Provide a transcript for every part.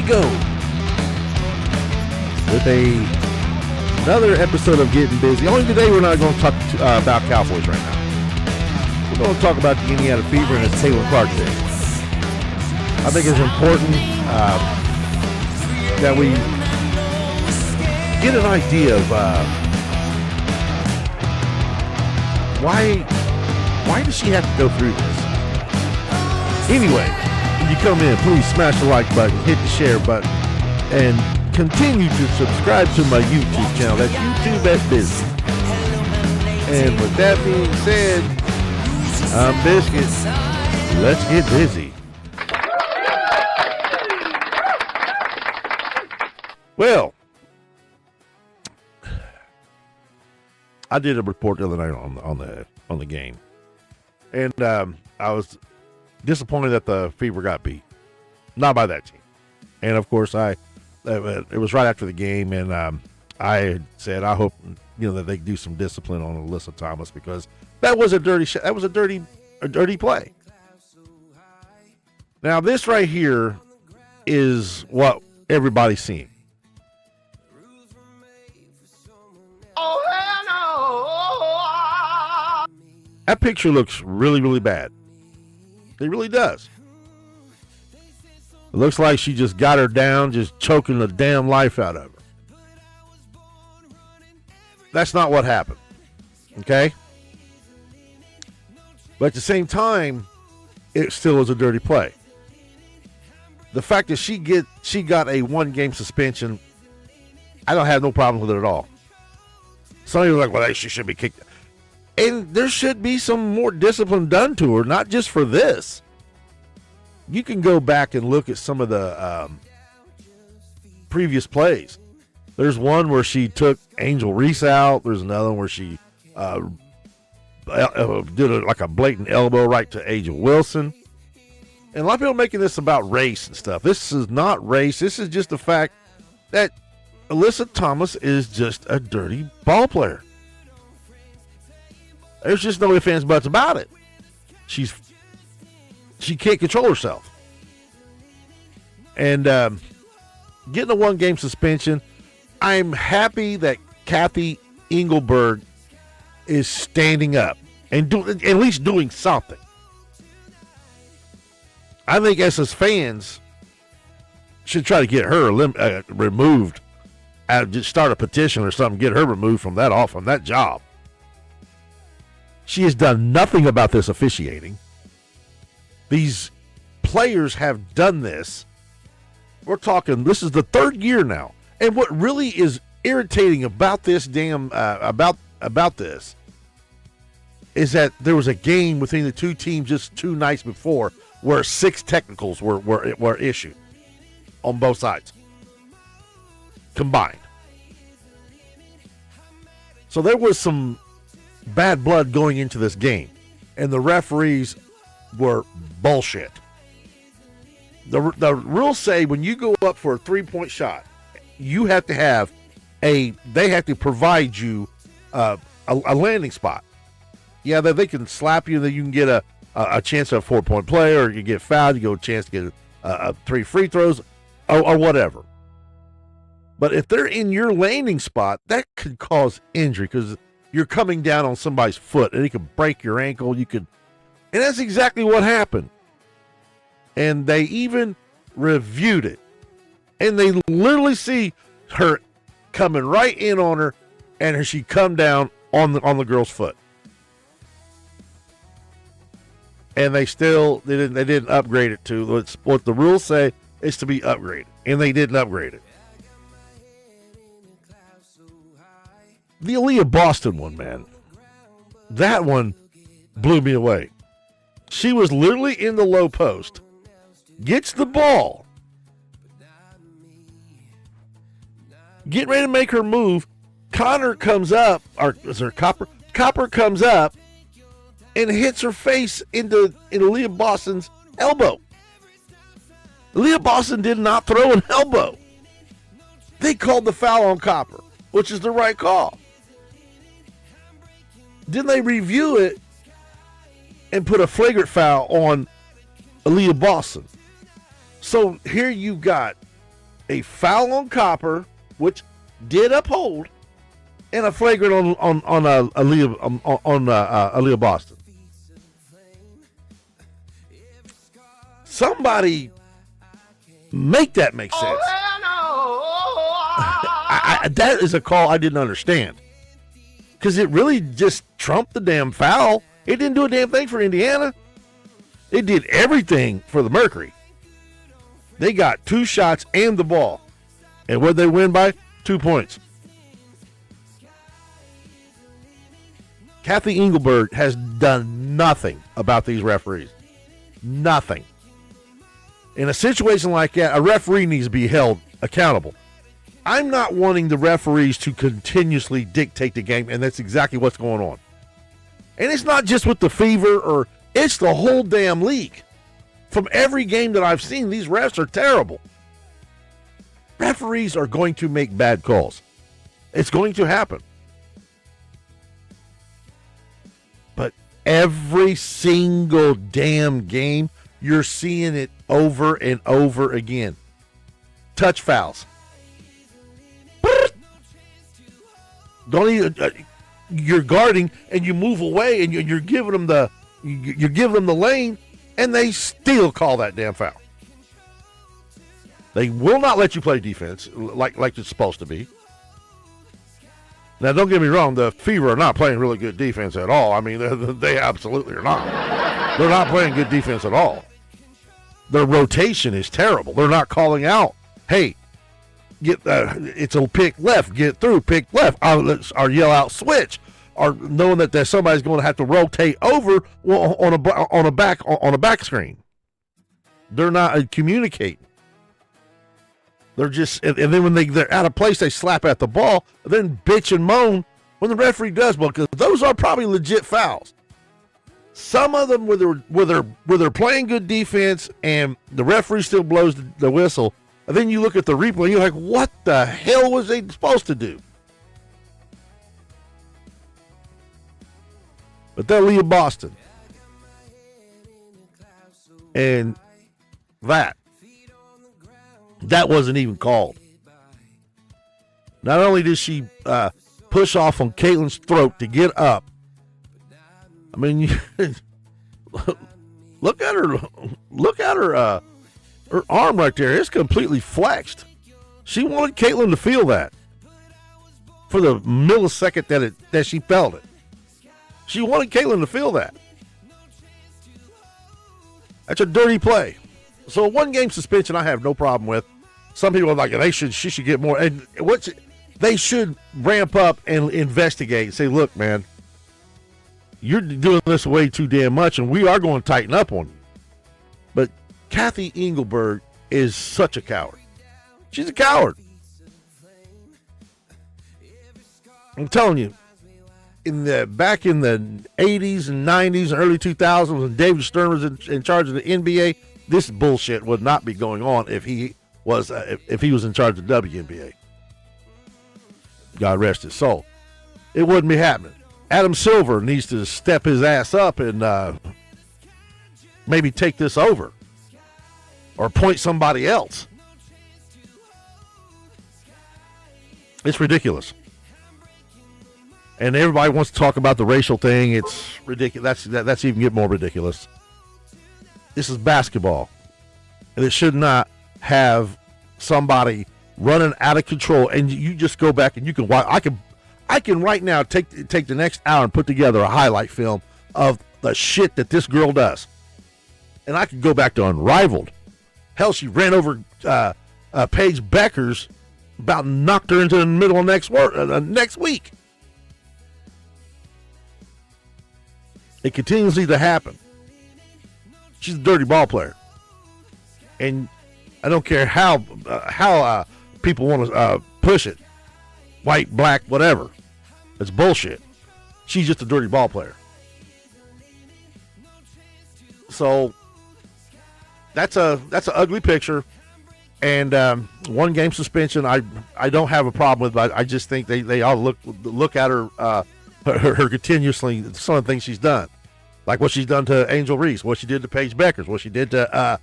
go with another episode of Getting Busy. Only today we're not going to talk about Cowboys right now. We're going to talk about the Indiana Fever and its Taylor Clark Day. I think it's important that we get an idea of why does she have to go through this? Anyway, when you come in, please smash the like button, hit the share button, and continue to subscribe to my YouTube channel. That's YouTube at Busy. And with that being said, I'm Biscuit. Let's get busy. Well, I did a report the other night on the game, and I was disappointed that the Fever got beat, not by that team. And of course, it was right after the game, and I said I hope that they do some discipline on Alyssa Thomas, because that was a dirty shot. That was a dirty play. Now this right here is what everybody's seeing. That picture looks really, really bad. It really does. It looks like she just got her down, just choking the damn life out of her. That's not what happened. Okay? But at the same time, it still is a dirty play. The fact that she got a 1-game suspension, I don't have no problem with it at all. Some people are like, well, she should be kicked. And there should be some more discipline done to her, not just for this. You can go back and look at some of the previous plays. There's one where she took Angel Reese out. There's another one where she did like a blatant elbow right to Angel Wilson. And a lot of people are making this about race and stuff. This is not race. This is just the fact that Alyssa Thomas is just a dirty ball player. There's just no ifs, ands, buts about it. She can't control herself. And getting a 1-game suspension, I'm happy that Cathy Englebert is standing up and at least doing something. I think us as fans should try to get her removed. Just start a petition or something, get her removed from that job. She has done nothing about this officiating. These players have done this. We're talking, this is the 3rd year now. And what really is irritating about this about this is that there was a game between the two teams just 2 nights before where 6 technicals were issued on both sides combined. So there was some bad blood going into this game, and the referees were bullshit. The rules say when you go up for a 3-point shot, you have to have they have to provide you a landing spot. Yeah, they can slap you, that you can get a chance at a 4-point play, or you get fouled, you get a chance to get 3 free throws, or whatever. But if they're in your landing spot, that could cause injury, because you're coming down on somebody's foot, and it could break your ankle. And that's exactly what happened. And they even reviewed it, and they literally see her coming right in on her, and she come down on the girl's foot. And they didn't upgrade it to what the rules say is to be upgraded, and they didn't upgrade it. The Aaliyah Boston one, man, that one blew me away. She was literally in the low post, gets the ball, getting ready to make her move. Connor comes up, or is there Copper? Copper comes up and hits her face into Aaliyah Boston's elbow. Aaliyah Boston did not throw an elbow. They called the foul on Copper, which is the right call. Then they review it and put a flagrant foul on Aaliyah Boston. So here you got a foul on Copper, which did uphold, and a flagrant on Aaliyah Boston. Somebody make that make sense. That is a call I didn't understand, because it really just trumped the damn foul. It didn't do a damn thing for Indiana. It did everything for the Mercury. They got 2 shots and the ball. And what did they win by? 2 points. Cathy Englebert has done nothing about these referees. Nothing. In a situation like that, a referee needs to be held accountable. I'm not wanting the referees to continuously dictate the game, and that's exactly what's going on. And it's not just with the Fever, it's the whole damn league. From every game that I've seen, these refs are terrible. Referees are going to make bad calls. It's going to happen. But every single damn game, you're seeing it over and over again. Touch fouls. Don't even, you're guarding and you move away and you're giving them the lane, and they still call that damn foul. They will not let you play defense like it's supposed to be. Now, don't get me wrong, the Fever are not playing really good defense at all. I mean, they absolutely are not. They're not playing good defense at all. Their rotation is terrible. They're not calling out, hey, it's a pick left, get through, pick left, or yell out switch, or knowing that somebody's going to have to rotate over on a back screen. They're not communicating. They're just, and then when they're out of place, they slap at the ball, then bitch and moan when the referee does well, because those are probably legit fouls. Some of them where they're playing good defense and the referee still blows the whistle, and then you look at the replay, you're like, what the hell was they supposed to do? But they'll leave Boston. And that wasn't even called. Not only did she push off on Caitlin's throat to get up, I mean, look at her arm right there. It's completely flexed. She wanted Caitlin to feel that for the millisecond that she felt it. She wanted Caitlin to feel that. That's a dirty play. So a 1-game suspension I have no problem with. Some people are like, she should get more. And they should ramp up and investigate and say, look, man, you're doing this way too damn much, and we are going to tighten up on you. But Cathy Englebert is such a coward. She's a coward. I'm telling you, back in the 80s and 90s and early 2000s when David Stern was in charge of the NBA, this bullshit would not be going on if he was in charge of the WNBA. God rest his soul. It wouldn't be happening. Adam Silver needs to step his ass up and maybe take this over or appoint somebody else. It's ridiculous. And everybody wants to talk about the racial thing. It's ridiculous. That's even get more ridiculous. This is basketball, and it should not have somebody running out of control. And you just go back and you can watch. I can right now take the next hour and put together a highlight film of the shit that this girl does, and I can go back to Unrivaled. Hell, she ran over Paige Beckers, about knocked her into the middle of next week. It continues to happen. She's a dirty ball player, and I don't care how people want to push it, white, black, whatever. It's bullshit. She's just a dirty ball player. So that's an ugly picture, and 1-game suspension. I don't have a problem with, but I just think they all look at her continuously, some of the things she's done. Like what she's done to Angel Reese, what she did to Paige Beckers, what she did to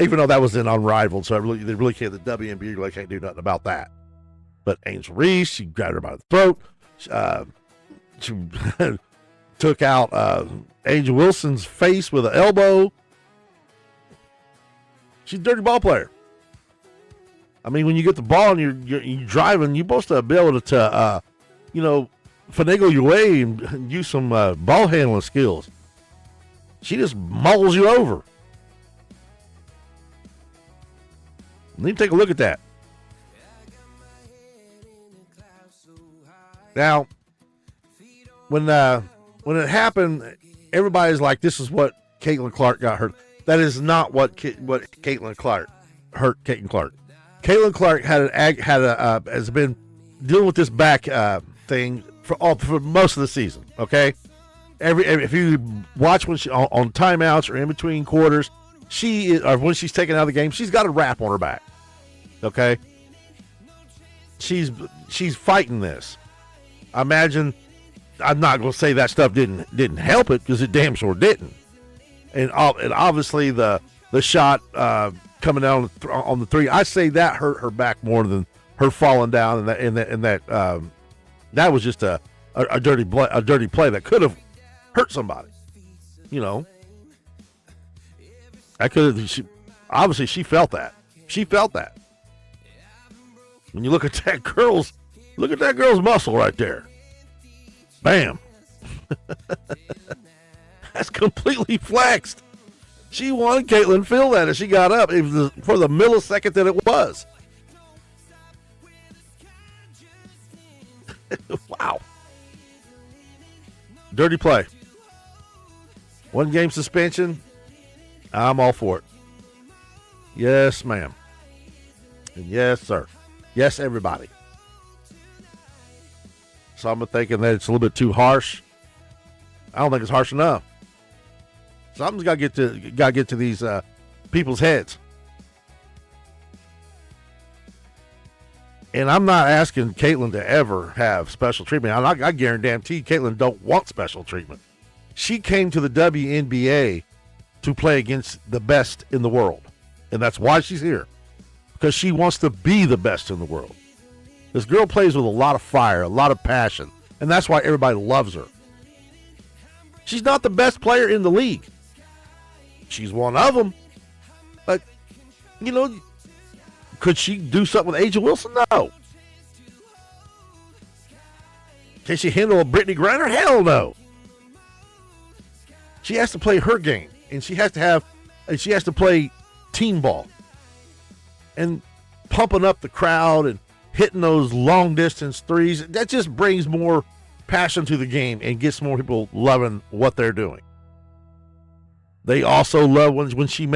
even though that was in Unrivaled, so they really can't. The WNBA really can't do nothing about that. But Angel Reese, she grabbed her by the throat. She took out Angel Wilson's face with an elbow. She's a dirty ball player. I mean, when you get the ball and you're driving, you're supposed to be able to finagle your way and use some ball handling skills. She just mauls you over. Let me take a look at that. Now, when it happened, everybody's like, "This is what Caitlin Clark got hurt." That is not what Caitlin Clark hurt. Caitlin Clark. Caitlin Clark has been dealing with this back thing for most of the season. Okay, if you watch when she on timeouts or in between quarters, when she's taken out of the game, she's got a wrap on her back. Okay, she's fighting this. I imagine. I'm not going to say that stuff didn't help it, because it damn sure didn't. And obviously the shot coming down on the three, I say that hurt her back more than her falling down, and that was just a dirty play that could have hurt somebody. I could have. Obviously she felt that. She felt that. When you look at that girl's muscle right there. Bam. That's completely flexed. She wanted Caitlin feel that as she got up. It was for the millisecond that it was. Wow. Dirty play. 1 game suspension. I'm all for it. Yes, ma'am. And yes, sir. Yes, everybody. Some are thinking that it's a little bit too harsh. I don't think it's harsh enough. Something's got to get to these people's heads. And I'm not asking Caitlin to ever have special treatment. I guarantee Caitlin don't want special treatment. She came to the WNBA to play against the best in the world. And that's why she's here. Because she wants to be the best in the world. This girl plays with a lot of fire, a lot of passion, and that's why everybody loves her. She's not the best player in the league. She's one of them. But, could she do something with Angel Wilson? No. Can she handle a Brittany Griner? Hell no. She has to play her game, and she has to play team ball. And pumping up the crowd and hitting those long distance threes, that just brings more passion to the game and gets more people loving what they're doing. They also love when she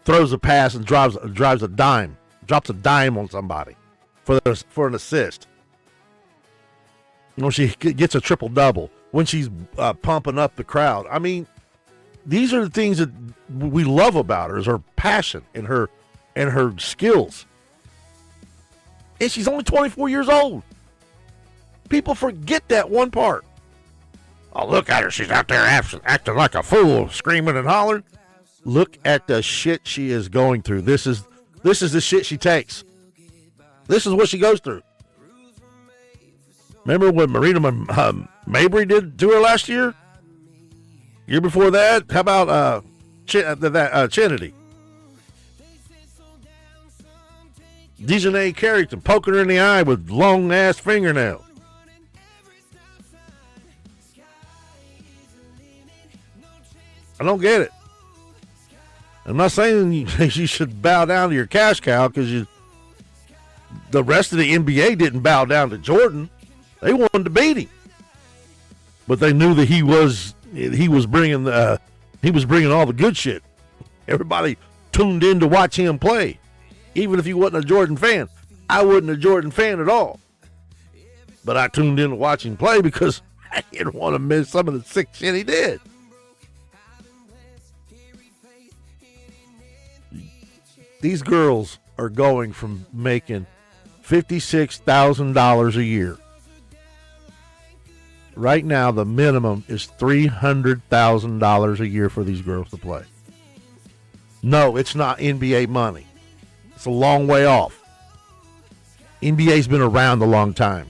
throws a pass and drops a dime on somebody for an assist. She gets a triple double when she's pumping up the crowd. I mean, these are the things that we love about her, is her passion and her skills. And she's only 24 years old. People forget that one part. Oh, look at her. She's out there acting like a fool, screaming and hollering. Look at the shit she is going through. This is the shit she takes. This is what she goes through. Remember what Marina Mabry did to her last year? Year before that? How about Chinity? Dejanay Carrington poking her in the eye with long-ass fingernails. I don't get it. I'm not saying you should bow down to your cash cow, because the rest of the NBA didn't bow down to Jordan. They wanted to beat him, but they knew that he was bringing all the good shit. Everybody tuned in to watch him play. Even if you wasn't a Jordan fan. I wasn't a Jordan fan at all. But I tuned in to watch him play because I didn't want to miss some of the sick shit he did. These girls are going from making $56,000 a year. Right now, the minimum is $300,000 a year for these girls to play. No, it's not NBA money. It's a long way off. NBA's been around a long time.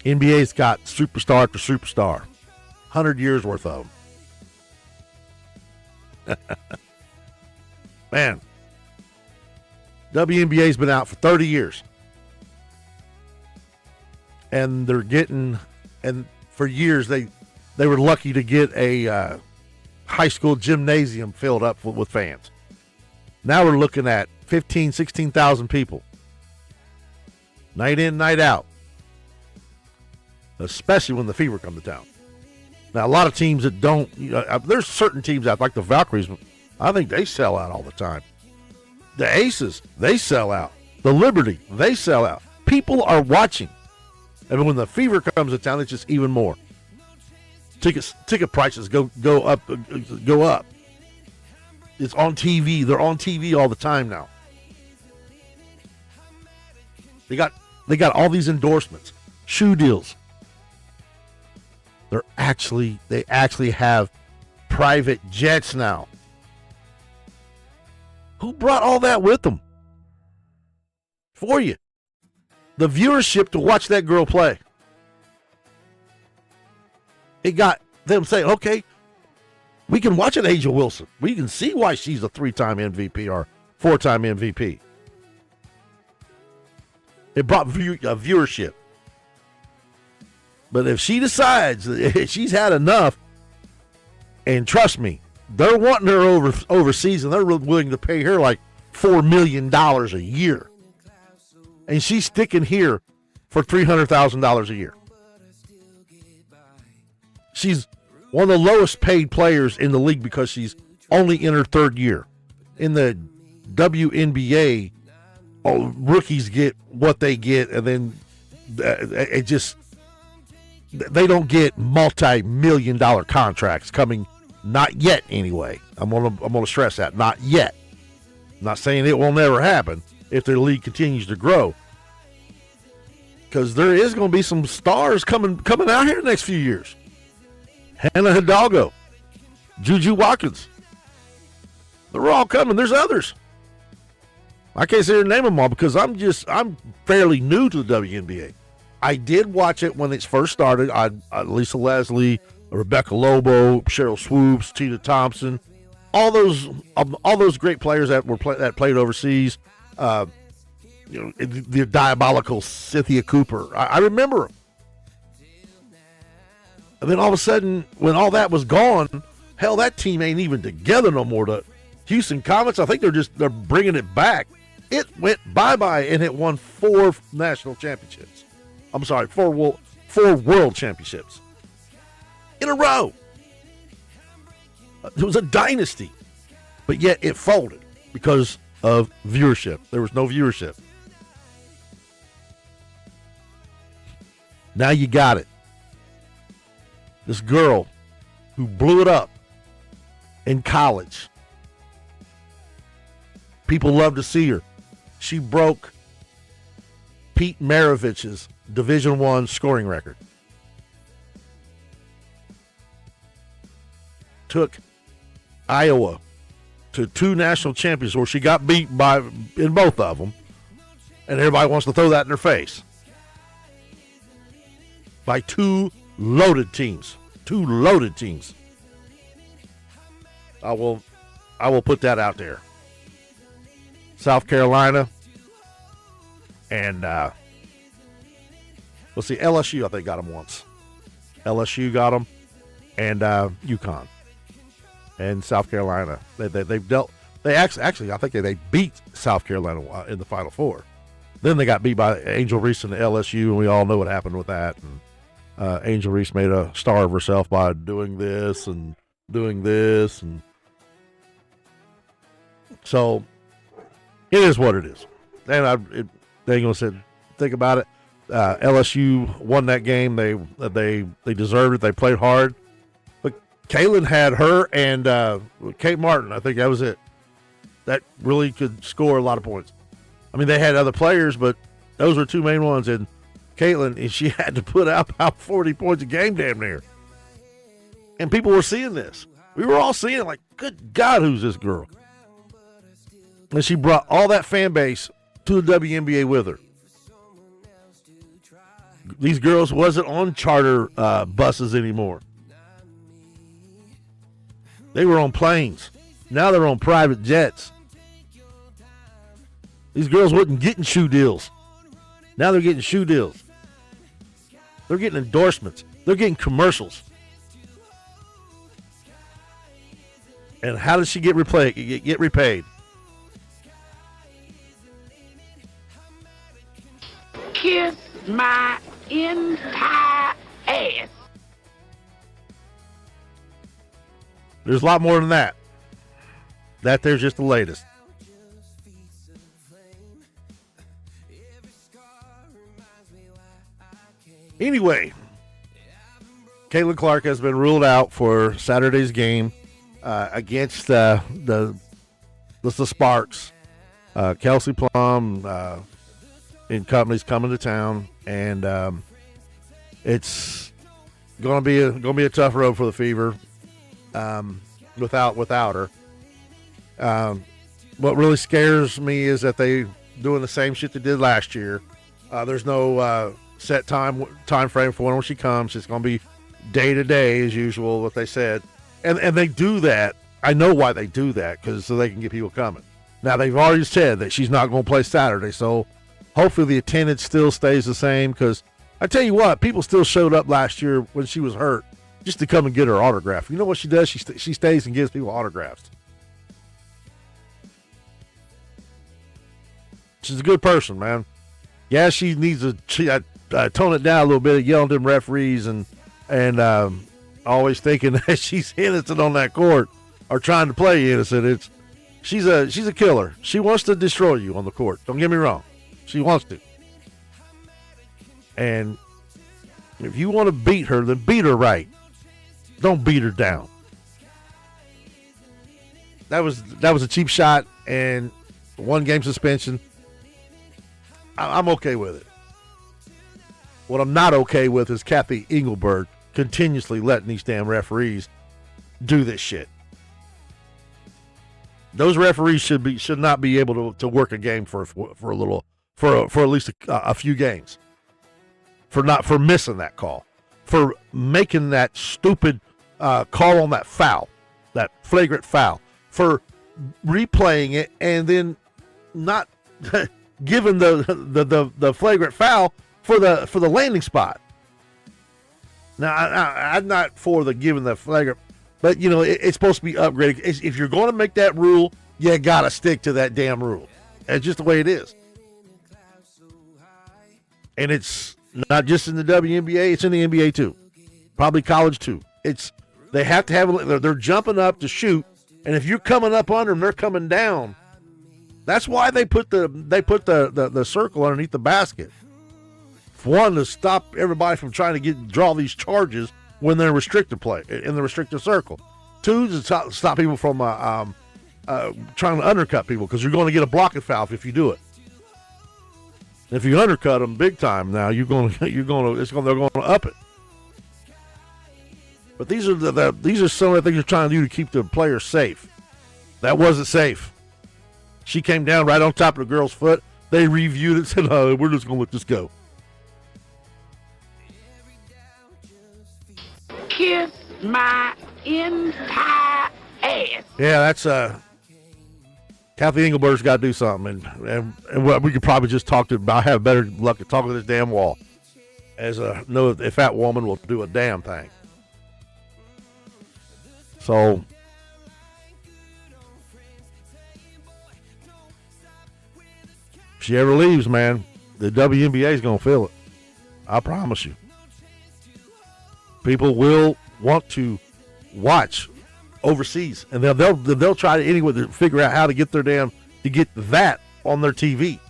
NBA's got superstar after superstar. 100 years worth of them. Man, WNBA's been out for 30 years. And they're getting, and for years they were lucky to get a high school gymnasium filled up with fans. Now we're looking at 15, 16,000 people. Night in, night out. Especially when the Fever come to town. Now, a lot of teams that don't, there's certain teams out, like the Valkyries, I think they sell out all the time. The Aces, they sell out. The Liberty, they sell out. People are watching. And when the Fever comes to town, it's just even more. Ticket prices go up. It's on TV. They're on TV all the time now. They got all these endorsements, shoe deals. They actually have private jets now. Who brought all that with them? For you. The viewership to watch that girl play. It got them saying, okay, we can watch an Angel Wilson. We can see why she's a 3-time MVP or 4-time MVP. It brought viewership. But if she decides that she's had enough, and trust me, they're wanting her overseas, and they're willing to pay her like $4 million a year. And she's sticking here for $300,000 a year. She's one of the lowest paid players in the league because she's only in her third year. In the WNBA, rookies get what they get, and then they don't get multi-million-dollar contracts coming. Not yet, anyway. I'm gonna stress that. Not yet. I'm not saying it will never happen if their league continues to grow, because there is going to be some stars coming out here in the next few years. Hannah Hidalgo, Juju Watkins. They're all coming. There's others. I can't say her name them all because I'm fairly new to the WNBA. I did watch it when it first started. Lisa Leslie, Rebecca Lobo, Cheryl Swoops, Tina Thompson, all those great players that played overseas. The diabolical Cynthia Cooper. I remember them. And then all of a sudden, when all that was gone, hell, that team ain't even together no more. The Houston Comets, I think they're bringing it back. It went bye-bye, and it won 4 national championships. I'm sorry, 4 world championships in a row. It was a dynasty, but yet it folded because of viewership. There was no viewership. Now you got it. This girl who blew it up in college. People love to see her. She broke Pete Maravich's Division I scoring record. Took Iowa to 2 national championships where she got beat in both of them, and everybody wants to throw that in her face. By 2 loaded teams. 2 loaded teams. I will put that out there. South Carolina and let's see, LSU I think got them once. LSU got them, and UConn and South Carolina. They've dealt. They actually I think they beat South Carolina in the Final Four. Then they got beat by Angel Reese and the LSU, and we all know what happened with that. And Angel Reese made a star of herself by doing this, and so it is what it is. And they ain't gonna sit think about it. LSU won that game. They deserved it. They played hard. But Kaylin had her and Kate Martin. I think that was it. That really could score a lot of points. I mean, they had other players, but those were 2 main ones. And Caitlin, and she had to put out about 40 points a game damn near. And people were seeing this. We were all seeing it like, good God, who's this girl? And she brought all that fan base to the WNBA with her. These girls wasn't on charter buses anymore. They were on planes. Now they're on private jets. These girls wasn't getting shoe deals. Now they're getting shoe deals. They're getting endorsements. They're getting commercials. And how does she get repaid? Kiss my entire ass. There's a lot more than that. That there's just the latest. Anyway, Caitlin Clark has been ruled out for Saturday's game against the Sparks. Kelsey Plum and company's coming to town, and it's gonna be a tough road for the Fever without her. What really scares me is that they doing the same shit they did last year. There's no set time frame for when she comes. It's going to be day to day as usual, what they said. And they do that. I know why they do that, because so they can get people coming. Now, they've already said that she's not going to play Saturday, so hopefully the attendance still stays the same, because I tell you what, people still showed up last year when she was hurt just to come and get her autograph. You know what she does? She stays and gives people autographs. She's a good person, man. Yeah, she needs to tone it down a little bit, yelling at them referees and always thinking that she's innocent on that court or trying to play innocent. She's a killer. She wants to destroy you on the court. Don't get me wrong. She wants to. And if you want to beat her, then beat her right. Don't beat her down. That was a cheap shot and 1 game suspension. I'm okay with it. What I'm not okay with is Cathy Englebert continuously letting these damn referees do this shit. Those referees should not be able to work a game for at least a few games. For missing that call, for making that stupid call on that foul, that flagrant foul, for replaying it and then not giving the flagrant foul for the landing spot. Now, I'm not for the giving the flagrant, but it's supposed to be upgraded. If you're going to make that rule, you gotta stick to that damn rule. That's just the way it is. And it's not just in the WNBA; it's in the NBA too, probably college too. They have to have. They're jumping up to shoot, and if you're coming up under them, they're coming down. That's why they put the circle underneath the basket. For one, to stop everybody from trying to draw these charges when they're restricted play in the restricted circle. 2, to stop people from trying to undercut people, because you're going to get a blocking foul if you do it. If you undercut them big time, now they're going to up it. But these are some of the things you're trying to do to keep the players safe. That wasn't safe. She came down right on top of the girl's foot. They reviewed it and said, "Oh, we're just going to let this go." Kiss my entire ass. Yeah, that's Cathy Englebert's got to do something, and we could probably just have better luck at talking to this damn wall, as know if that woman will do a damn thing. So, if she ever leaves, man, the WNBA is gonna feel it. I promise you. People will want to watch overseas, and they'll try to anyway to figure out how to get that on their TV.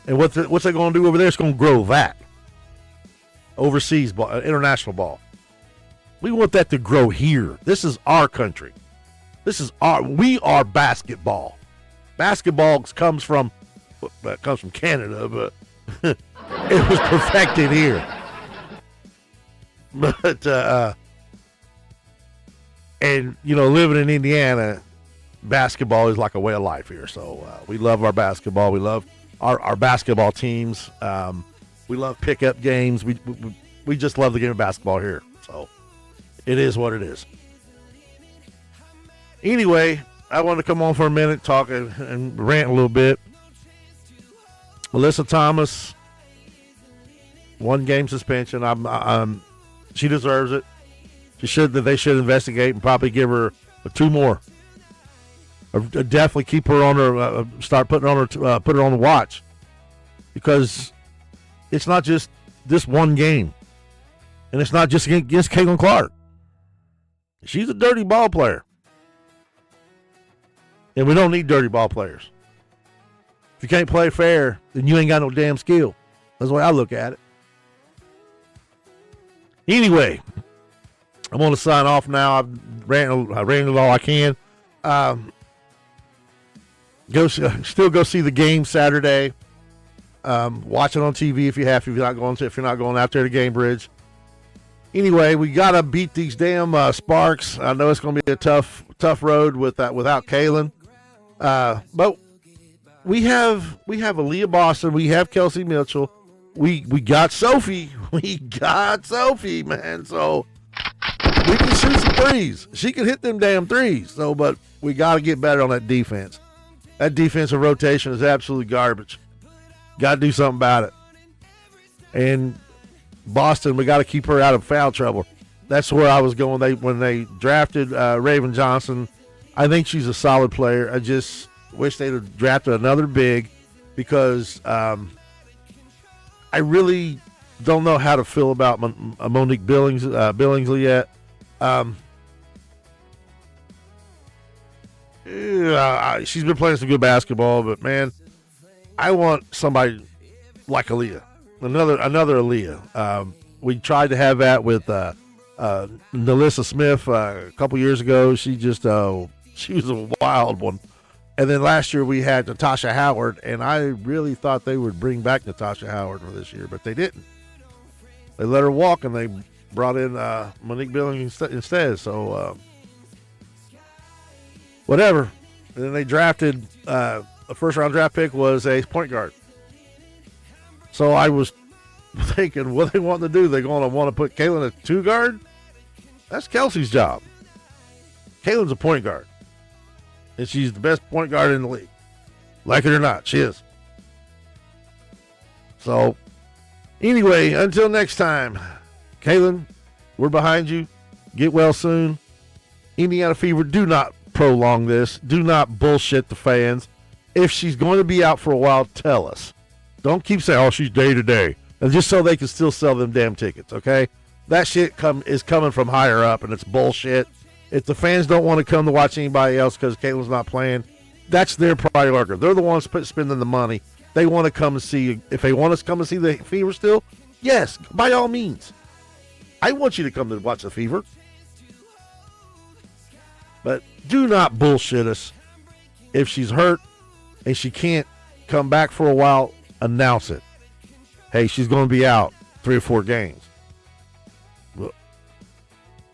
And what's they going to do over there? It's going to grow that overseas ball, international ball. We want that to grow here. This is our country. We are basketball. Basketball comes from Canada, but it was perfected here. But And, you know, living in Indiana, basketball is like a way of life here. So we love our basketball. We love our basketball teams. We love pickup games. We just love the game of basketball here. So it is what it is. Anyway, I want to come on for a minute, talk and rant a little bit. Alyssa Thomas, 1 game suspension. She deserves it. They should investigate and probably give her 2 more. Or definitely keep her on her. Start putting her on her. Put her on the watch, because it's not just this 1 game, and it's not just against Caitlin Clark. She's a dirty ball player, and we don't need dirty ball players. If you can't play fair, then you ain't got no damn skill. That's the way I look at it. Anyway, I'm going to sign off now. I've ranted all I can. Still go see the game Saturday. Watch it on TV if you have to. If you're not going out there to Gamebridge. Anyway, we gotta beat these damn Sparks. I know it's gonna be a tough road without Kaylin. But we have Aaliyah Boston. We have Kelsey Mitchell. We got Sophie. We got Sophie, man. So we can shoot some threes. She can hit them damn threes. So, but we got to get better on that defense. That defensive rotation is absolutely garbage. Got to do something about it. And Boston, we got to keep her out of foul trouble. That's where I was going. When they drafted Raven Johnson, I think she's a solid player. I just wish they'd have drafted another big, because I really don't know how to feel about Monique Billingsley yet. She's been playing some good basketball, but man, I want somebody like Aaliyah, another Aaliyah. We tried to have that with Alyssa Smith a couple years ago. She was a wild one. And then last year we had Natasha Howard, and I really thought they would bring back Natasha Howard for this year, but they didn't. They let her walk, and they brought in Monique Billings instead. So whatever. And then they drafted a first-round draft pick was a point guard. So I was thinking, what they want to do? They're going to want to put Kaylin at 2 guard? That's Kelsey's job. Kaylin's a point guard. And she's the best point guard in the league. Like it or not, she is. So, anyway, until next time, Kaylin, we're behind you. Get well soon. Indiana Fever, do not prolong this. Do not bullshit the fans. If she's going to be out for a while, tell us. Don't keep saying, oh, she's day to day. And just so they can still sell them damn tickets, okay? That shit is coming from higher up, and it's bullshit. If the fans don't want to come to watch anybody else because Caitlin's not playing, that's their priority. They're the ones spending the money. They want to come and see. If they want us to come and see the Fever still, yes, by all means. I want you to come to watch the Fever. But do not bullshit us. If she's hurt and she can't come back for a while, announce it. Hey, she's going to be out 3 or 4 games.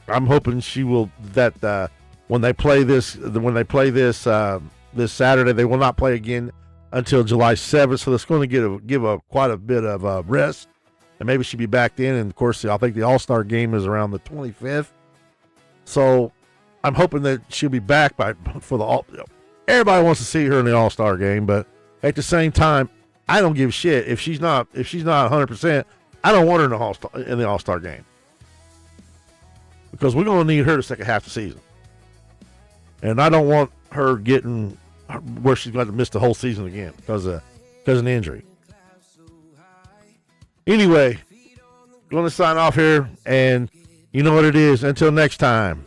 I'm hoping she will. That when they play this this Saturday, they will not play again until July 7th. So that's going to give quite a bit of rest, and maybe she'll be back then. And of course, I think the All-Star game is around the 25th. So I'm hoping that she'll be back for the All. Everybody wants to see her in the All-Star game, but at the same time, I don't give a shit if she's not 100%. I don't want her in the All-Star game. Because we're going to need her the second half of the season. And I don't want her getting where she's going to miss the whole season again because of an injury. Anyway, going to sign off here, and you know what it is. Until next time,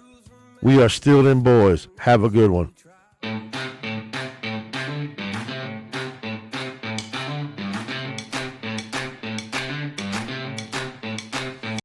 we are still them boys. Have a good one.